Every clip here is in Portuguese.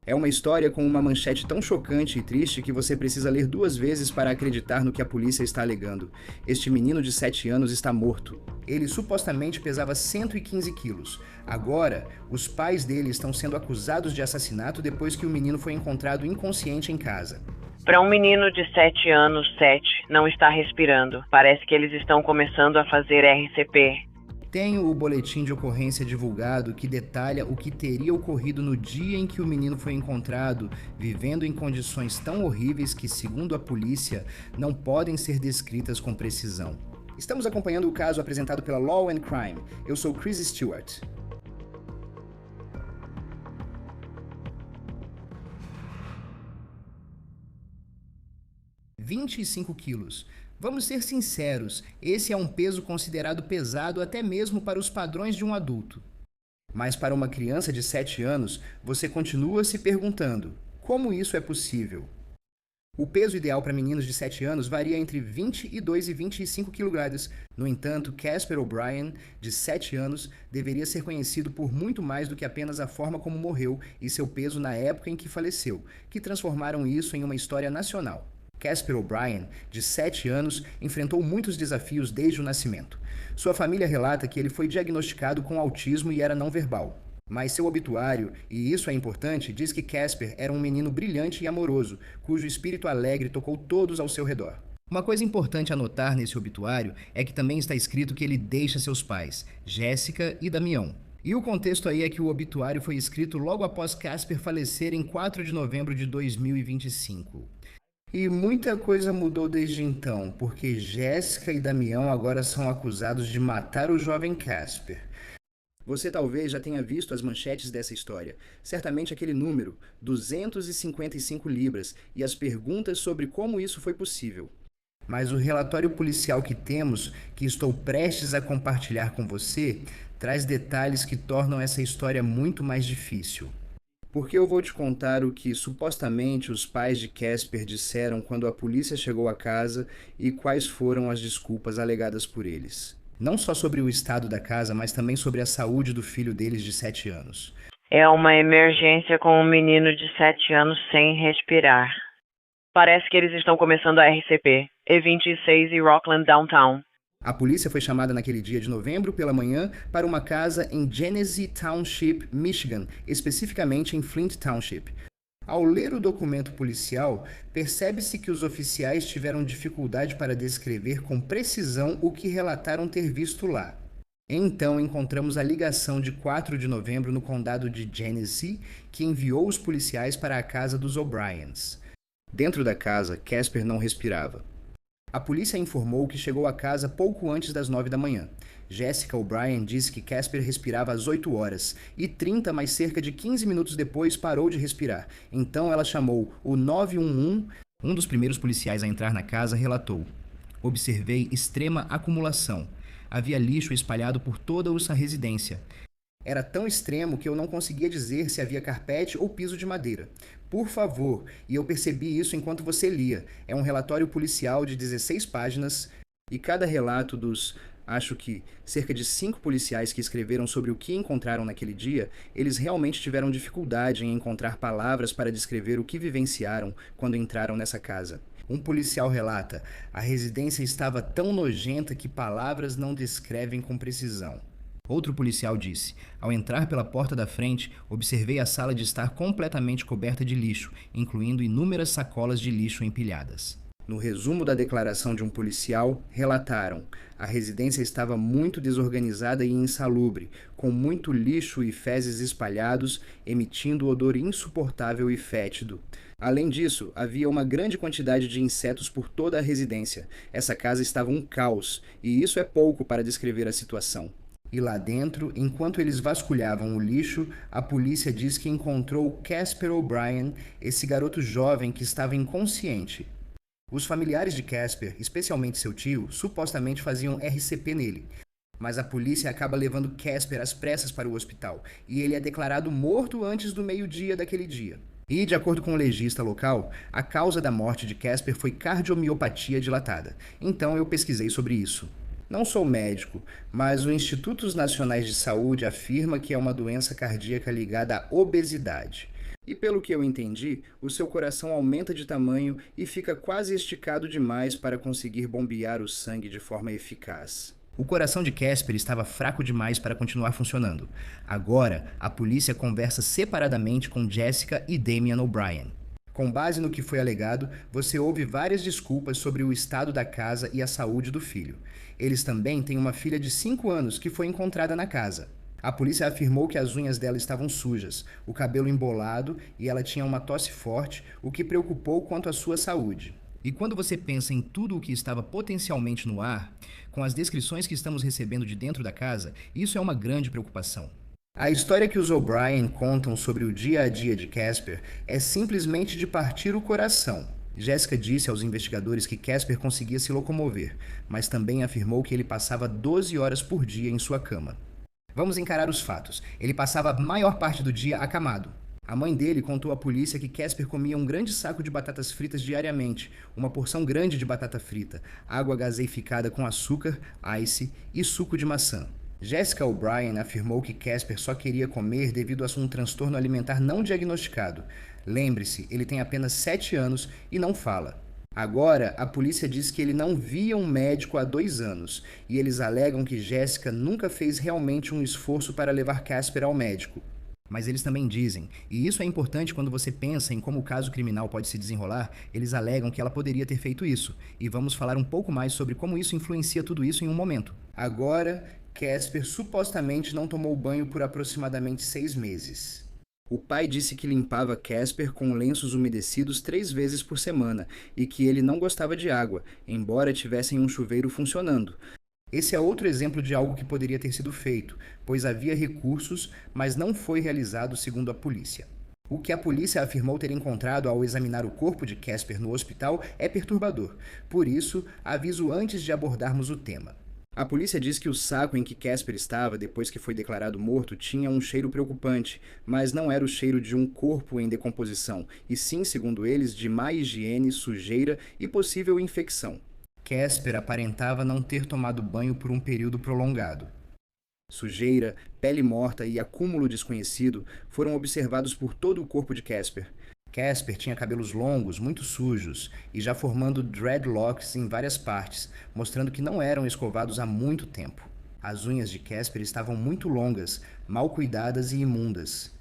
É uma história com uma manchete tão chocante e triste que você precisa ler duas vezes para acreditar no que a polícia está alegando. Este menino de 7 anos está morto. Ele supostamente pesava 115 quilos. Agora, os pais dele estão sendo acusados de assassinato depois que o menino foi encontrado inconsciente em casa. Para um menino de 7 anos, 7, não está respirando. Parece que eles estão começando a fazer RCP. Tenho o boletim de ocorrência divulgado que detalha o que teria ocorrido no dia em que o menino foi encontrado, vivendo em condições tão horríveis que, segundo a polícia, não podem ser descritas com precisão. Estamos acompanhando o caso apresentado pela Law and Crime. Eu sou Chris Stewart. – 25 quilos. Vamos ser sinceros, esse é um peso considerado pesado até mesmo para os padrões de um adulto. Mas para uma criança de 7 anos, você continua se perguntando, como isso é possível? O peso ideal para meninos de 7 anos varia entre 22 e 25 kg. No entanto, Casper O'Brien, de 7 anos, deveria ser conhecido por muito mais do que apenas a forma como morreu e seu peso na época em que faleceu, que transformaram isso em uma história nacional. Casper O'Brien, de 7 anos, enfrentou muitos desafios desde o nascimento. Sua família relata que ele foi diagnosticado com autismo e era não verbal. Mas seu obituário, e isso é importante, diz que Casper era um menino brilhante e amoroso, cujo espírito alegre tocou todos ao seu redor. Uma coisa importante a notar nesse obituário é que também está escrito que ele deixa seus pais, Jéssica e Damião. E o contexto aí é que o obituário foi escrito logo após Casper falecer em 4 de novembro de 2025. E muita coisa mudou desde então, porque Jéssica e Damião agora são acusados de matar o jovem Casper. Você talvez já tenha visto as manchetes dessa história, certamente aquele número, 255 libras, e as perguntas sobre como isso foi possível. Mas o relatório policial que temos, que estou prestes a compartilhar com você, traz detalhes que tornam essa história muito mais difícil. Porque eu vou te contar o que supostamente os pais de Casper disseram quando a polícia chegou à casa e quais foram as desculpas alegadas por eles. Não só sobre o estado da casa, mas também sobre a saúde do filho deles de 7 anos. É uma emergência com um menino de 7 anos sem respirar. Parece que eles estão começando a RCP, E26 e Rockland Downtown. A polícia foi chamada naquele dia de novembro pela manhã para uma casa em Genesee Township, Michigan, especificamente em Flint Township. Ao ler o documento policial, percebe-se que os oficiais tiveram dificuldade para descrever com precisão o que relataram ter visto lá. Então encontramos a ligação de 4 de novembro no condado de Genesee, que enviou os policiais para a casa dos O'Briens. Dentro da casa, Casper não respirava. A polícia informou que chegou à casa pouco antes das 9 da manhã. Jéssica O'Brien disse que Casper respirava às 8 horas e 30, mas cerca de 15 minutos depois parou de respirar. Então ela chamou o 911. Um dos primeiros policiais a entrar na casa relatou: observei extrema acumulação. Havia lixo espalhado por toda a residência. Era tão extremo que eu não conseguia dizer se havia carpete ou piso de madeira. Por favor, e eu percebi isso enquanto você lia. É um relatório policial de 16 páginas e cada relato dos, acho que, cerca de 5 policiais que escreveram sobre o que encontraram naquele dia, eles realmente tiveram dificuldade em encontrar palavras para descrever o que vivenciaram quando entraram nessa casa. Um policial relata: a residência estava tão nojenta que palavras não descrevem com precisão. Outro policial disse: ao entrar pela porta da frente, observei a sala de estar completamente coberta de lixo, incluindo inúmeras sacolas de lixo empilhadas. No resumo da declaração de um policial, relataram: a residência estava muito desorganizada e insalubre, com muito lixo e fezes espalhados, emitindo odor insuportável e fétido. Além disso, havia uma grande quantidade de insetos por toda a residência. Essa casa estava um caos, e isso é pouco para descrever a situação. E lá dentro, enquanto eles vasculhavam o lixo, a polícia diz que encontrou Casper O'Brien, esse garoto jovem que estava inconsciente. Os familiares de Casper, especialmente seu tio, supostamente faziam RCP nele. Mas a polícia acaba levando Casper às pressas para o hospital, e ele é declarado morto antes do meio-dia daquele dia. E, de acordo com o legista local, a causa da morte de Casper foi cardiomiopatia dilatada. Então eu pesquisei sobre isso. Não sou médico, mas o Institutos Nacionais de Saúde afirma que é uma doença cardíaca ligada à obesidade. E pelo que eu entendi, o seu coração aumenta de tamanho e fica quase esticado demais para conseguir bombear o sangue de forma eficaz. O coração de Casper estava fraco demais para continuar funcionando. Agora, a polícia conversa separadamente com Jessica e Damian O'Brien. Com base no que foi alegado, você ouve várias desculpas sobre o estado da casa e a saúde do filho. Eles também têm uma filha de 5 anos que foi encontrada na casa. A polícia afirmou que as unhas dela estavam sujas, o cabelo embolado e ela tinha uma tosse forte, o que preocupou quanto à sua saúde. E quando você pensa em tudo o que estava potencialmente no ar, com as descrições que estamos recebendo de dentro da casa, isso é uma grande preocupação. A história que os O'Brien contam sobre o dia a dia de Casper é simplesmente de partir o coração. Jessica disse aos investigadores que Casper conseguia se locomover, mas também afirmou que ele passava 12 horas por dia em sua cama. Vamos encarar os fatos. Ele passava a maior parte do dia acamado. A mãe dele contou à polícia que Casper comia um grande saco de batatas fritas diariamente, uma porção grande de batata frita, água gaseificada com açúcar, ice e suco de maçã. Jessica O'Brien afirmou que Casper só queria comer devido a um transtorno alimentar não diagnosticado. Lembre-se, ele tem apenas 7 anos e não fala. Agora, a polícia diz que ele não via um médico há 2 anos, e eles alegam que Jessica nunca fez realmente um esforço para levar Casper ao médico. Mas eles também dizem, e isso é importante quando você pensa em como o caso criminal pode se desenrolar, eles alegam que ela poderia ter feito isso, e vamos falar um pouco mais sobre como isso influencia tudo isso em um momento. Agora, Casper supostamente não tomou banho por aproximadamente 6 meses. O pai disse que limpava Casper com lenços umedecidos 3 vezes por semana e que ele não gostava de água, embora tivessem um chuveiro funcionando. Esse é outro exemplo de algo que poderia ter sido feito, pois havia recursos, mas não foi realizado segundo a polícia. O que a polícia afirmou ter encontrado ao examinar o corpo de Casper no hospital é perturbador, por isso aviso antes de abordarmos o tema. A polícia diz que o saco em que Casper estava depois que foi declarado morto tinha um cheiro preocupante, mas não era o cheiro de um corpo em decomposição, e sim, segundo eles, de má higiene, sujeira e possível infecção. Casper aparentava não ter tomado banho por um período prolongado. Sujeira, pele morta e acúmulo desconhecido foram observados por todo o corpo de Casper. Casper tinha cabelos longos, muito sujos, e já formando dreadlocks em várias partes, mostrando que não eram escovados há muito tempo. As unhas de Casper estavam muito longas, mal cuidadas e imundas.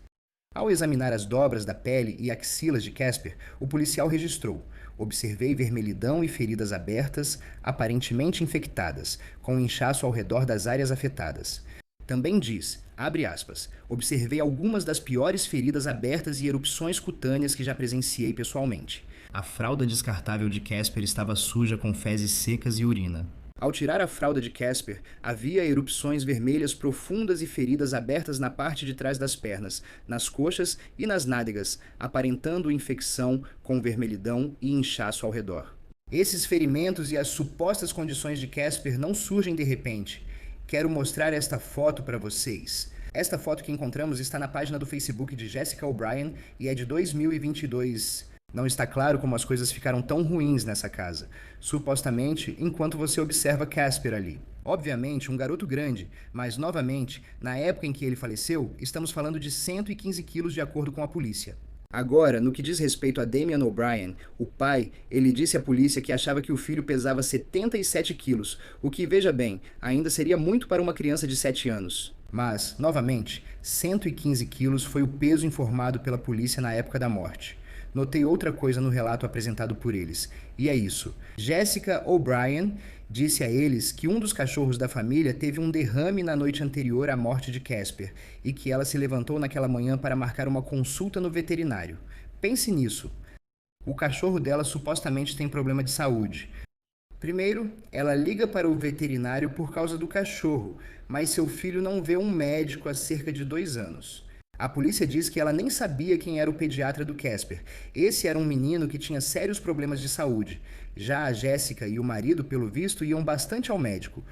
Ao examinar as dobras da pele e axilas de Casper, o policial registrou: observei vermelhidão e feridas abertas, aparentemente infectadas, com inchaço ao redor das áreas afetadas. Também diz, abre aspas, observei algumas das piores feridas abertas e erupções cutâneas que já presenciei pessoalmente. A fralda descartável de Casper estava suja com fezes secas e urina. Ao tirar a fralda de Casper, havia erupções vermelhas profundas e feridas abertas na parte de trás das pernas, nas coxas e nas nádegas, aparentando infecção com vermelhidão e inchaço ao redor. Esses ferimentos e as supostas condições de Casper não surgem de repente. Quero mostrar esta foto para vocês. Esta foto que encontramos está na página do Facebook de Jessica O'Brien e é de 2022. Não está claro como as coisas ficaram tão ruins nessa casa, supostamente enquanto você observa Casper ali. Obviamente, um garoto grande, mas novamente, na época em que ele faleceu, estamos falando de 115 quilos de acordo com a polícia. Agora, no que diz respeito a Damian O'Brien, o pai, ele disse à polícia que achava que o filho pesava 77 quilos, o que, veja bem, ainda seria muito para uma criança de 7 anos. Mas, novamente, 115 quilos foi o peso informado pela polícia na época da morte. Notei outra coisa no relato apresentado por eles, e é isso. Jessica O'Brien disse a eles que um dos cachorros da família teve um derrame na noite anterior à morte de Casper e que ela se levantou naquela manhã para marcar uma consulta no veterinário. Pense nisso. O cachorro dela supostamente tem problema de saúde. Primeiro, ela liga para o veterinário por causa do cachorro, mas seu filho não vê um médico há cerca de 2 anos. A polícia diz que ela nem sabia quem era o pediatra do Casper. Esse era um menino que tinha sérios problemas de saúde. Já a Jessica e o marido, pelo visto, iam bastante ao médico.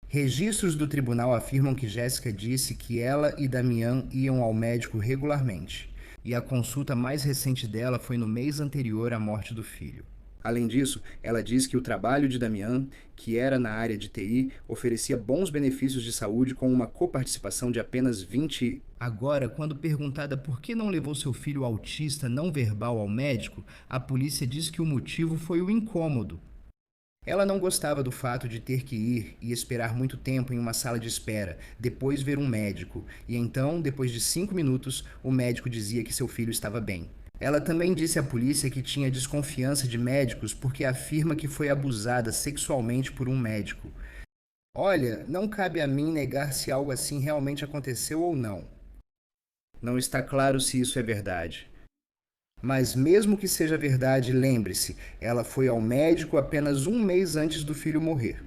Registros do tribunal afirmam que Jessica disse que ela e Damian iam ao médico regularmente. E a consulta mais recente dela foi no mês anterior à morte do filho. Além disso, ela diz que o trabalho de Damian, que era na área de TI, oferecia bons benefícios de saúde com uma coparticipação de apenas 20. Agora, quando perguntada por que não levou seu filho autista não verbal ao médico, a polícia diz que o motivo foi o incômodo. Ela não gostava do fato de ter que ir e esperar muito tempo em uma sala de espera, depois ver um médico, e então, depois de 5 minutos, o médico dizia que seu filho estava bem. Ela também disse à polícia que tinha desconfiança de médicos porque afirma que foi abusada sexualmente por um médico. Olha, não cabe a mim negar se algo assim realmente aconteceu ou não. Não está claro se isso é verdade. Mas mesmo que seja verdade, lembre-se, ela foi ao médico apenas um mês antes do filho morrer.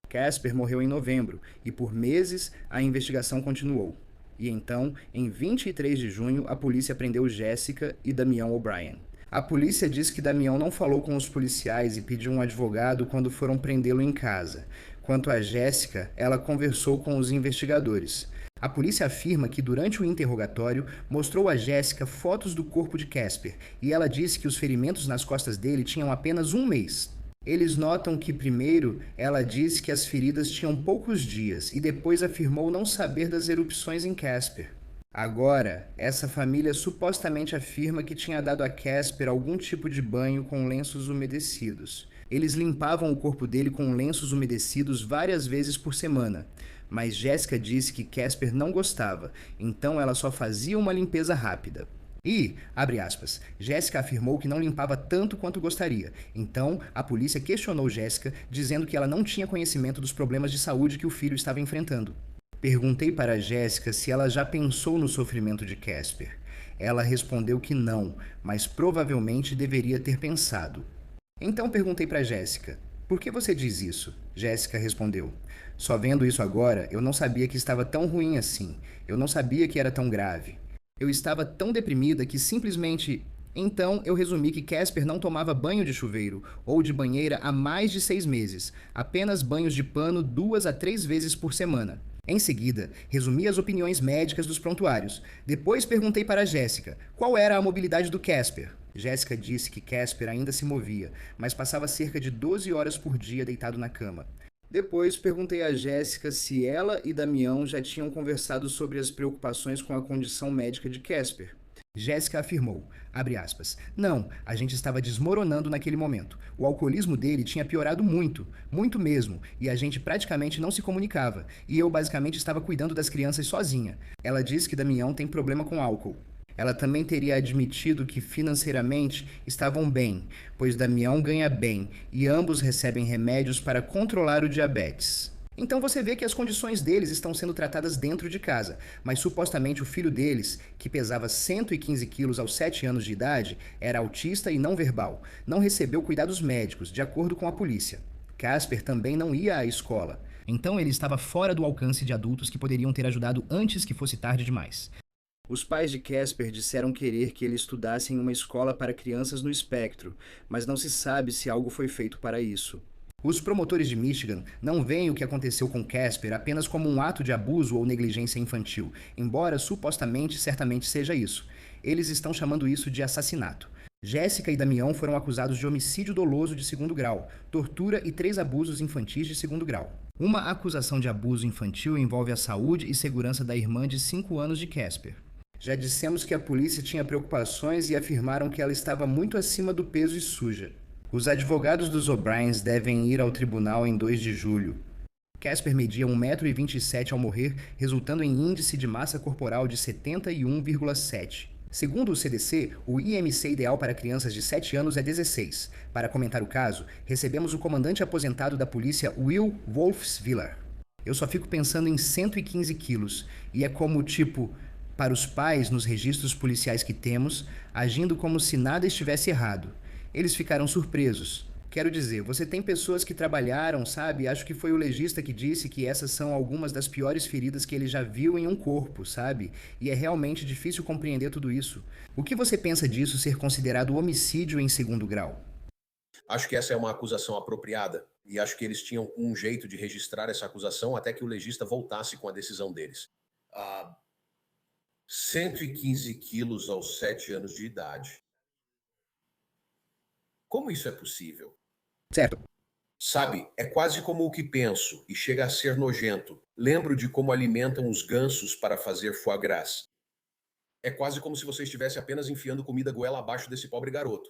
Casper morreu em novembro e por meses a investigação continuou. E então, em 23 de junho, a polícia prendeu Jessica e Damian O'Brien. A polícia diz que Damian não falou com os policiais e pediu um advogado quando foram prendê-lo em casa. Quanto a Jessica, ela conversou com os investigadores. A polícia afirma que durante o interrogatório mostrou a Jessica fotos do corpo de Casper e ela disse que os ferimentos nas costas dele tinham apenas um mês. Eles notam que primeiro ela disse que as feridas tinham poucos dias e depois afirmou não saber das erupções em Casper. Agora, essa família supostamente afirma que tinha dado a Casper algum tipo de banho com lenços umedecidos. Eles limpavam o corpo dele com lenços umedecidos várias vezes por semana, mas Jessica disse que Casper não gostava, então ela só fazia uma limpeza rápida. E, abre aspas, Jessica afirmou que não limpava tanto quanto gostaria. Então, a polícia questionou Jessica, dizendo que ela não tinha conhecimento dos problemas de saúde que o filho estava enfrentando. Perguntei para Jessica se ela já pensou no sofrimento de Casper. Ela respondeu que não, mas provavelmente deveria ter pensado. Então perguntei para Jessica, por que você diz isso? Jessica respondeu, só vendo isso agora, eu não sabia que estava tão ruim assim. Eu não sabia que era tão grave. Eu estava tão deprimida que simplesmente... Então eu resumi que Casper não tomava banho de chuveiro ou de banheira há mais de 6 meses, apenas banhos de pano 2 a 3 vezes por semana. Em seguida, resumi as opiniões médicas dos prontuários. Depois perguntei para Jessica qual era a mobilidade do Casper. Jessica disse que Casper ainda se movia, mas passava cerca de 12 horas por dia deitado na cama. Depois perguntei a Jessica se ela e Damião já tinham conversado sobre as preocupações com a condição médica de Casper. Jessica afirmou, abre aspas, não, a gente estava desmoronando naquele momento. O alcoolismo dele tinha piorado muito, muito mesmo, e a gente praticamente não se comunicava, e eu basicamente estava cuidando das crianças sozinha. Ela disse que Damião tem problema com álcool. Ela também teria admitido que financeiramente estavam bem, pois Damião ganha bem e ambos recebem remédios para controlar o diabetes. Então você vê que as condições deles estão sendo tratadas dentro de casa, mas supostamente o filho deles, que pesava 115 quilos aos 7 anos de idade, era autista e não verbal, não recebeu cuidados médicos, de acordo com a polícia. Casper também não ia à escola. Então ele estava fora do alcance de adultos que poderiam ter ajudado antes que fosse tarde demais. Os pais de Casper disseram querer que ele estudasse em uma escola para crianças no espectro, mas não se sabe se algo foi feito para isso. Os promotores de Michigan não veem o que aconteceu com Casper apenas como um ato de abuso ou negligência infantil, embora supostamente certamente seja isso. Eles estão chamando isso de assassinato. Jessica e Damião foram acusados de homicídio doloso de 2º grau, tortura e 3 abusos infantis de 2º grau. Uma acusação de abuso infantil envolve a saúde e segurança da irmã de 5 anos de Casper. Já dissemos que a polícia tinha preocupações e afirmaram que ela estava muito acima do peso e suja. Os advogados dos O'Briens devem ir ao tribunal em 2 de julho. Casper media 1,27 m ao morrer, resultando em índice de massa corporal de 71,7. Segundo o CDC, o IMC ideal para crianças de 7 anos é 16. Para comentar o caso, recebemos o comandante aposentado da polícia Will Wolfswiller. Eu só fico pensando em 115 quilos, e é como, tipo, para os pais nos registros policiais que temos, agindo como se nada estivesse errado. Eles ficaram surpresos. Quero dizer, você tem pessoas que trabalharam, sabe? Acho que foi o legista que disse que essas são algumas das piores feridas que ele já viu em um corpo, sabe? E é realmente difícil compreender tudo isso. O que você pensa disso ser considerado homicídio em 2º grau? Acho que essa é uma acusação apropriada e acho que eles tinham um jeito de registrar essa acusação até que o legista voltasse com a decisão deles. 115 quilos aos 7 anos de idade. Como isso é possível? Certo. Sabe, é quase como o que penso e chega a ser nojento. Lembro de como alimentam os gansos para fazer foie gras. É quase como se você estivesse apenas enfiando comida goela abaixo desse pobre garoto.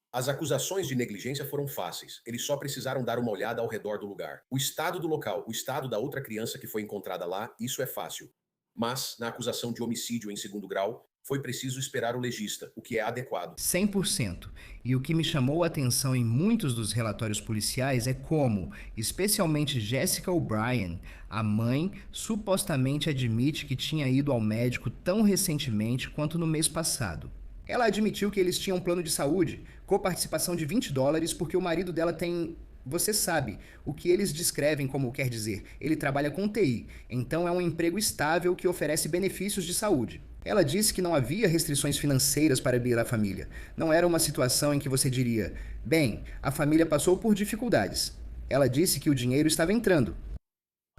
As acusações de negligência foram fáceis. Eles só precisaram dar uma olhada ao redor do lugar. O estado do local, o estado da outra criança que foi encontrada lá, isso é fácil. Mas, na acusação de homicídio em segundo grau, foi preciso esperar o legista, o que é adequado. 100%. E o que me chamou a atenção em muitos dos relatórios policiais é como, especialmente Jessica O'Brien, a mãe, supostamente admite que tinha ido ao médico tão recentemente quanto no mês passado. Ela admitiu que eles tinham um plano de saúde, coparticipação de $20, porque o marido dela tem. Você sabe, o que eles descrevem como quer dizer, ele trabalha com TI, então é um emprego estável que oferece benefícios de saúde. Ela disse que não havia restrições financeiras para abrir a família. Não era uma situação em que você diria, bem, a família passou por dificuldades. Ela disse que o dinheiro estava entrando.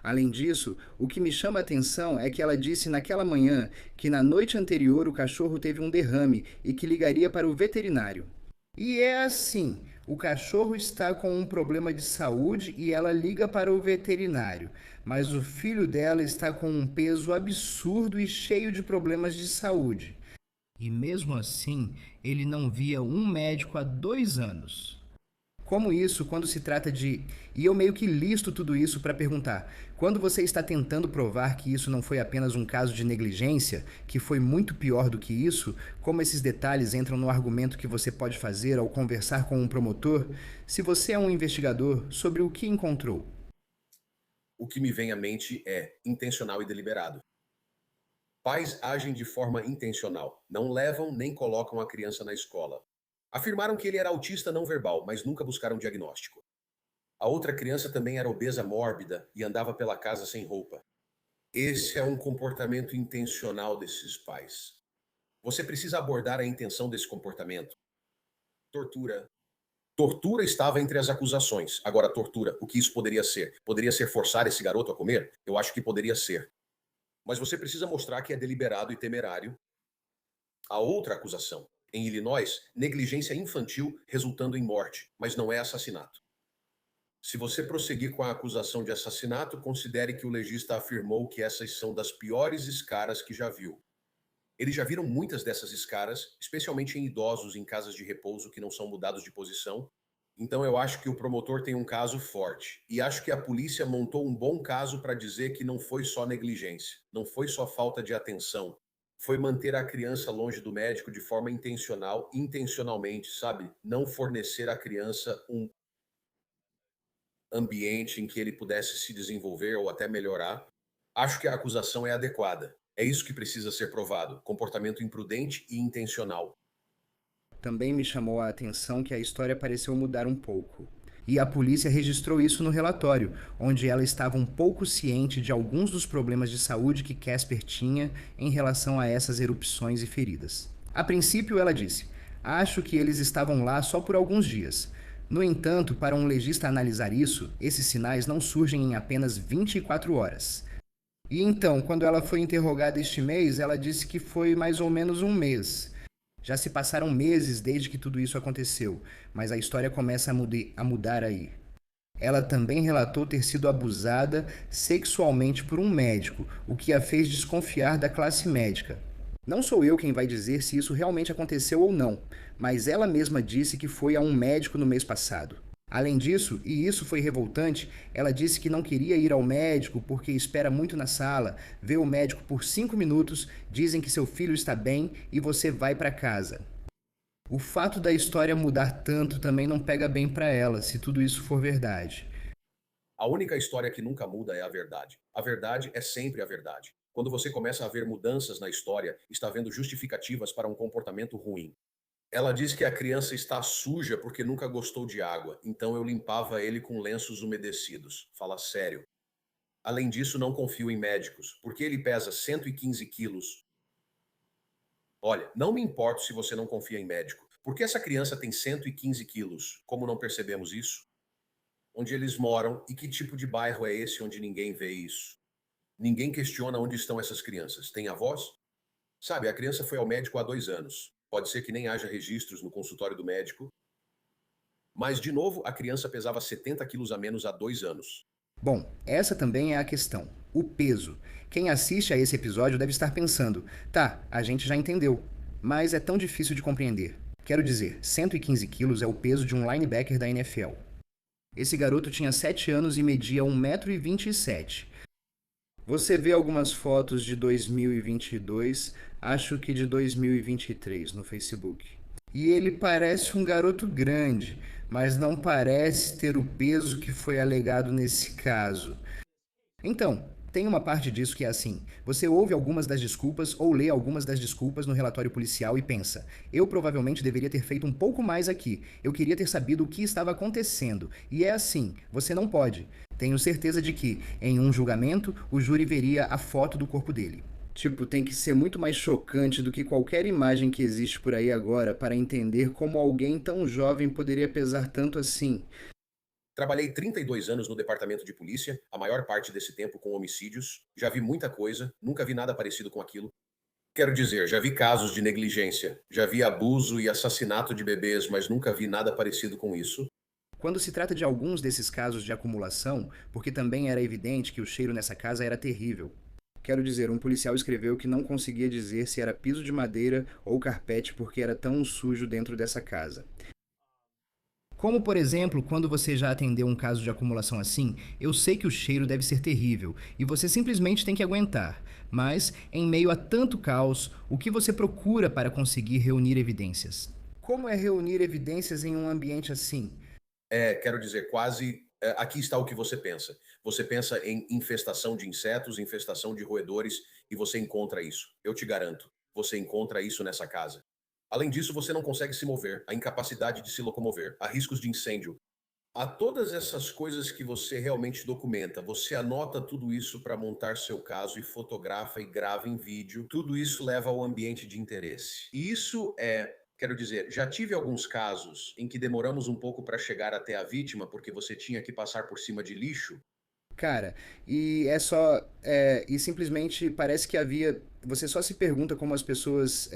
Além disso, o que me chama a atenção é que ela disse naquela manhã que na noite anterior o cachorro teve um derrame e que ligaria para o veterinário. E é assim, o cachorro está com um problema de saúde e ela liga para o veterinário, mas o filho dela está com um peso absurdo e cheio de problemas de saúde. E mesmo assim, ele não via um médico há 2 anos. Como isso, quando se trata de... E eu meio que listo tudo isso para perguntar, quando você está tentando provar que isso não foi apenas um caso de negligência, que foi muito pior do que isso, como esses detalhes entram no argumento que você pode fazer ao conversar com um promotor, se você é um investigador, sobre o que encontrou? O que me vem à mente é intencional e deliberado. Pais agem de forma intencional, não levam nem colocam a criança na escola. Afirmaram que ele era autista não verbal, mas nunca buscaram diagnóstico. A outra criança também era obesa mórbida e andava pela casa sem roupa. Esse é um comportamento intencional desses pais. Você precisa abordar a intenção desse comportamento. Tortura. Tortura estava entre as acusações. Agora, tortura, o que isso poderia ser? Poderia ser forçar esse garoto a comer? Eu acho que poderia ser. Mas você precisa mostrar que é deliberado e temerário. A outra acusação, em Illinois, negligência infantil resultando em morte, mas não é assassinato. Se você prosseguir com a acusação de assassinato, considere que o legista afirmou que essas são das piores escaras que já viu. Eles já viram muitas dessas escaras, especialmente em idosos em casas de repouso que não são mudados de posição. Então eu acho que o promotor tem um caso forte. E acho que a polícia montou um bom caso para dizer que não foi só negligência, não foi só falta de atenção. Foi manter a criança longe do médico de forma intencional, intencionalmente, sabe? Não fornecer à criança um ambiente em que ele pudesse se desenvolver ou até melhorar. Acho que a acusação é adequada. É isso que precisa ser provado: comportamento imprudente e intencional. Também me chamou a atenção que a história pareceu mudar um pouco. E a polícia registrou isso no relatório, onde ela estava um pouco ciente de alguns dos problemas de saúde que Casper tinha em relação a essas erupções e feridas. A princípio, ela disse: acho que eles estavam lá só por alguns dias. No entanto, para um legista analisar isso, esses sinais não surgem em apenas 24 horas. E então, quando ela foi interrogada este mês, ela disse que foi mais ou menos um mês. Já se passaram meses desde que tudo isso aconteceu, mas a história começa a mudar aí. Ela também relatou ter sido abusada sexualmente por um médico, o que a fez desconfiar da classe médica. Não sou eu quem vai dizer se isso realmente aconteceu ou não, mas ela mesma disse que foi a um médico no mês passado. Além disso, e isso foi revoltante, ela disse que não queria ir ao médico porque espera muito na sala, vê o médico por 5 minutos, dizem que seu filho está bem e você vai para casa. O fato da história mudar tanto também não pega bem para ela, se tudo isso for verdade. A única história que nunca muda é a verdade. A verdade é sempre a verdade. Quando você começa a ver mudanças na história, está vendo justificativas para um comportamento ruim. Ela diz que a criança está suja porque nunca gostou de água, então eu limpava ele com lenços umedecidos. Fala sério. Além disso, não confio em médicos, porque ele pesa 115 quilos. Olha, não me importo se você não confia em médico. Por que essa criança tem 115 quilos? Como não percebemos isso? Onde eles moram e que tipo de bairro é esse onde ninguém vê isso? Ninguém questiona onde estão essas crianças. Tem avós? Sabe, a criança foi ao médico há 2 anos. Pode ser que nem haja registros no consultório do médico. Mas, de novo, a criança pesava 70 quilos a menos há 2 anos. Bom, essa também é a questão. O peso. Quem assiste a esse episódio deve estar pensando: tá, a gente já entendeu, mas é tão difícil de compreender. Quero dizer, 115 quilos é o peso de um linebacker da NFL. Esse garoto tinha 7 anos e media 1,27 m. Você vê algumas fotos de 2022, acho que de 2023 no Facebook. E ele parece um garoto grande, mas não parece ter o peso que foi alegado nesse caso. Então, tem uma parte disso que é assim: você ouve algumas das desculpas ou lê algumas das desculpas no relatório policial e pensa: eu provavelmente deveria ter feito um pouco mais aqui, eu queria ter sabido o que estava acontecendo. E é assim, você não pode. Tenho certeza de que, em um julgamento, o júri veria a foto do corpo dele. Tipo, tem que ser muito mais chocante do que qualquer imagem que existe por aí agora para entender como alguém tão jovem poderia pesar tanto assim. Trabalhei 32 anos no departamento de polícia, a maior parte desse tempo com homicídios. Já vi muita coisa, nunca vi nada parecido com aquilo. Quero dizer, já vi casos de negligência, já vi abuso e assassinato de bebês, mas nunca vi nada parecido com isso. Quando se trata de alguns desses casos de acumulação, porque também era evidente que o cheiro nessa casa era terrível. Quero dizer, um policial escreveu que não conseguia dizer se era piso de madeira ou carpete porque era tão sujo dentro dessa casa. Como, por exemplo, quando você já atendeu um caso de acumulação assim, eu sei que o cheiro deve ser terrível e você simplesmente tem que aguentar. Mas, em meio a tanto caos, o que você procura para conseguir reunir evidências? Como é reunir evidências em um ambiente assim? Quero dizer, quase. Aqui está o que você pensa. Você pensa em infestação de insetos, infestação de roedores, e você encontra isso. Eu te garanto, você encontra isso nessa casa. Além disso, você não consegue se mover, a incapacidade de se locomover, há riscos de incêndio. Há todas essas coisas que você realmente documenta. Você anota tudo isso para montar seu caso e fotografa e grava em vídeo. Tudo isso leva ao ambiente de interesse. E isso quero dizer, já tive alguns casos em que demoramos um pouco para chegar até a vítima porque você tinha que passar por cima de lixo. Cara, e e simplesmente parece que havia. Você só se pergunta como as pessoas.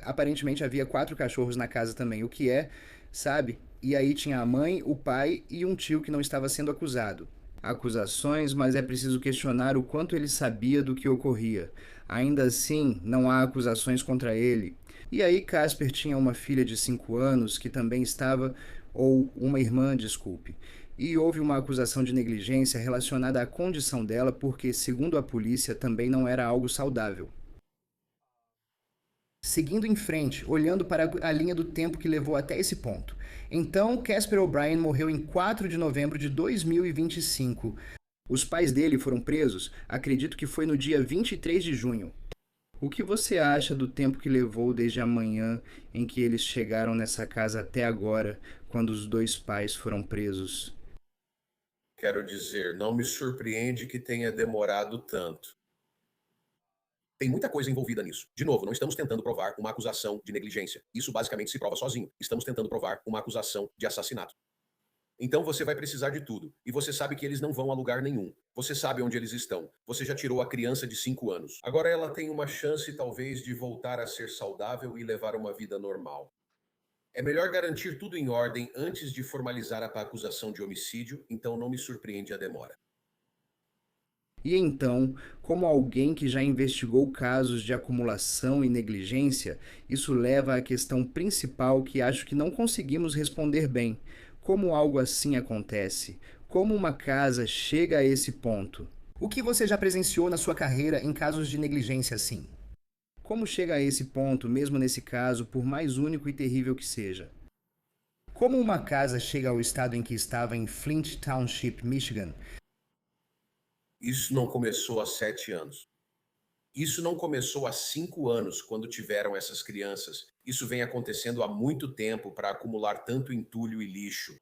Aparentemente havia 4 cachorros na casa também, o que é, sabe? E aí tinha a mãe, o pai e um tio que não estava sendo acusado. Acusações, mas é preciso questionar o quanto ele sabia do que ocorria. Ainda assim, não há acusações contra ele. E aí Casper tinha uma filha de 5 anos que também estava, ou uma irmã, desculpe. E houve uma acusação de negligência relacionada à condição dela porque, segundo a polícia, também não era algo saudável. Seguindo em frente, olhando para a linha do tempo que levou até esse ponto. Então, Casper O'Brien morreu em 4 de novembro de 2025. Os pais dele foram presos, acredito que foi no dia 23 de junho. O que você acha do tempo que levou desde a manhã em que eles chegaram nessa casa até agora, quando os 2 pais foram presos? Quero dizer, não me surpreende que tenha demorado tanto. Tem muita coisa envolvida nisso. De novo, não estamos tentando provar uma acusação de negligência. Isso basicamente se prova sozinho. Estamos tentando provar uma acusação de assassinato. Então você vai precisar de tudo. E você sabe que eles não vão a lugar nenhum. Você sabe onde eles estão. Você já tirou a criança de 5 anos. Agora ela tem uma chance, talvez, de voltar a ser saudável e levar uma vida normal. É melhor garantir tudo em ordem antes de formalizar a acusação de homicídio, então não me surpreende a demora. E então, como alguém que já investigou casos de acumulação e negligência, isso leva à questão principal que acho que não conseguimos responder bem. Como algo assim acontece? Como uma casa chega a esse ponto? O que você já presenciou na sua carreira em casos de negligência assim? Como chega a esse ponto, mesmo nesse caso, por mais único e terrível que seja? Como uma casa chega ao estado em que estava em Flint Township, Michigan? Isso não começou há 7 anos. Isso não começou há 5 anos, quando tiveram essas crianças. Isso vem acontecendo há muito tempo para acumular tanto entulho e lixo.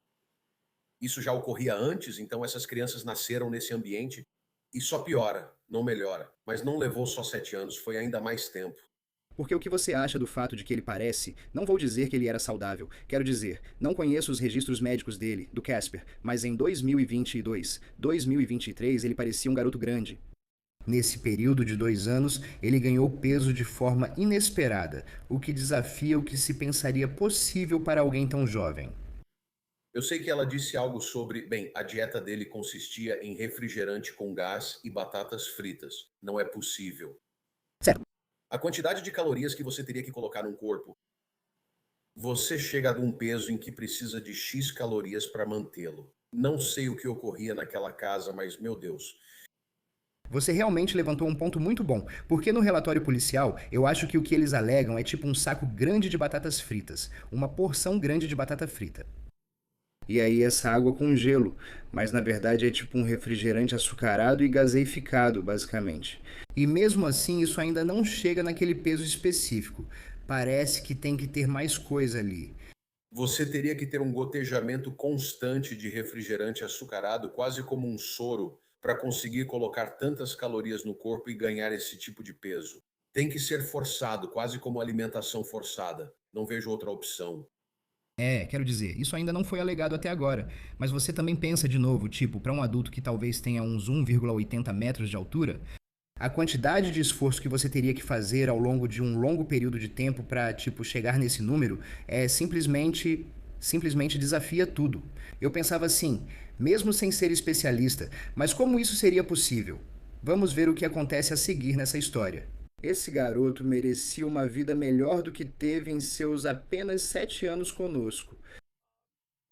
Isso já ocorria antes, então essas crianças nasceram nesse ambiente e só piora, não melhora. Mas não levou só 7 anos, foi ainda mais tempo. Porque o que você acha do fato de que ele parece, não vou dizer que ele era saudável, quero dizer, não conheço os registros médicos dele, do Casper, mas em 2022, 2023 ele parecia um garoto grande. Nesse período de 2 anos, ele ganhou peso de forma inesperada, o que desafia o que se pensaria possível para alguém tão jovem. Eu sei que ela disse algo sobre, bem, a dieta dele consistia em refrigerante com gás e batatas fritas. Não é possível. Certo. A quantidade de calorias que você teria que colocar num corpo, você chega a um peso em que precisa de X calorias para mantê-lo. Não sei o que ocorria naquela casa, mas, meu Deus. Você realmente levantou um ponto muito bom, porque no relatório policial, eu acho que o que eles alegam é tipo um saco grande de batatas fritas, uma porção grande de batata frita. E aí essa água com gelo, mas na verdade é tipo um refrigerante açucarado e gaseificado, basicamente. E mesmo assim, isso ainda não chega naquele peso específico. Parece que tem que ter mais coisa ali. Você teria que ter um gotejamento constante de refrigerante açucarado, quase como um soro, para conseguir colocar tantas calorias no corpo e ganhar esse tipo de peso. Tem que ser forçado, quase como alimentação forçada. Não vejo outra opção. Quero dizer, isso ainda não foi alegado até agora, mas você também pensa de novo, tipo, para um adulto que talvez tenha uns 1,80 metros de altura, a quantidade de esforço que você teria que fazer ao longo de um longo período de tempo para, tipo, chegar nesse número é simplesmente desafia tudo. Eu pensava assim, mesmo sem ser especialista, mas como isso seria possível? Vamos ver o que acontece a seguir nessa história. Esse garoto merecia uma vida melhor do que teve em seus apenas 7 anos conosco.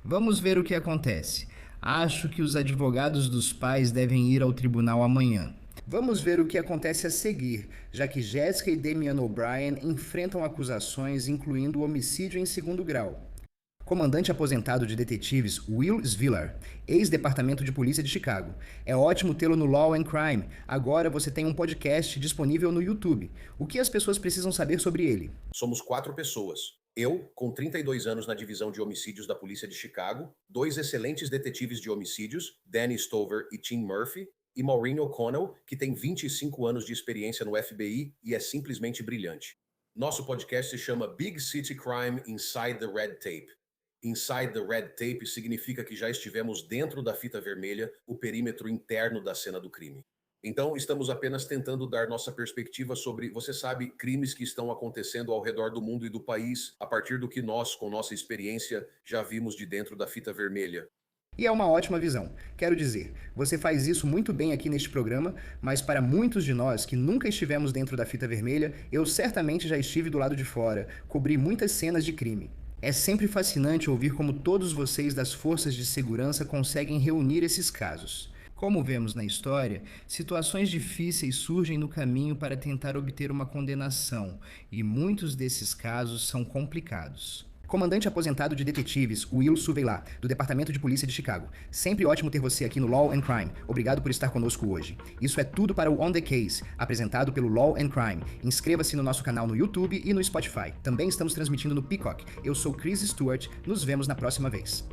Vamos ver o que acontece. Acho que os advogados dos pais devem ir ao tribunal amanhã. Vamos ver o que acontece a seguir, já que Jessica e Damian O'Brien enfrentam acusações incluindo homicídio em segundo grau. Comandante aposentado de detetives Will Svilar, ex-departamento de polícia de Chicago. É ótimo tê-lo no Law and Crime. Agora você tem um podcast disponível no YouTube. O que as pessoas precisam saber sobre ele? Somos 4 pessoas. Eu, com 32 anos na divisão de homicídios da polícia de Chicago, 2 excelentes detetives de homicídios, Danny Stover e Tim Murphy, e Maureen O'Connell, que tem 25 anos de experiência no FBI e é simplesmente brilhante. Nosso podcast se chama Big City Crime Inside the Red Tape. Inside the Red Tape significa que já estivemos dentro da fita vermelha, o perímetro interno da cena do crime. Então, estamos apenas tentando dar nossa perspectiva sobre, você sabe, crimes que estão acontecendo ao redor do mundo e do país, a partir do que nós, com nossa experiência, já vimos de dentro da fita vermelha. E é uma ótima visão. Quero dizer, você faz isso muito bem aqui neste programa, mas para muitos de nós que nunca estivemos dentro da fita vermelha, eu certamente já estive do lado de fora, cobri muitas cenas de crime. É sempre fascinante ouvir como todos vocês das forças de segurança conseguem reunir esses casos. Como vemos na história, situações difíceis surgem no caminho para tentar obter uma condenação, e muitos desses casos são complicados. Comandante aposentado de detetives, Will Suveilar, do Departamento de Polícia de Chicago. Sempre ótimo ter você aqui no Law and Crime. Obrigado por estar conosco hoje. Isso é tudo para o On The Case, apresentado pelo Law and Crime. Inscreva-se no nosso canal no YouTube e no Spotify. Também estamos transmitindo no Peacock. Eu sou Chris Stewart. Nos vemos na próxima vez.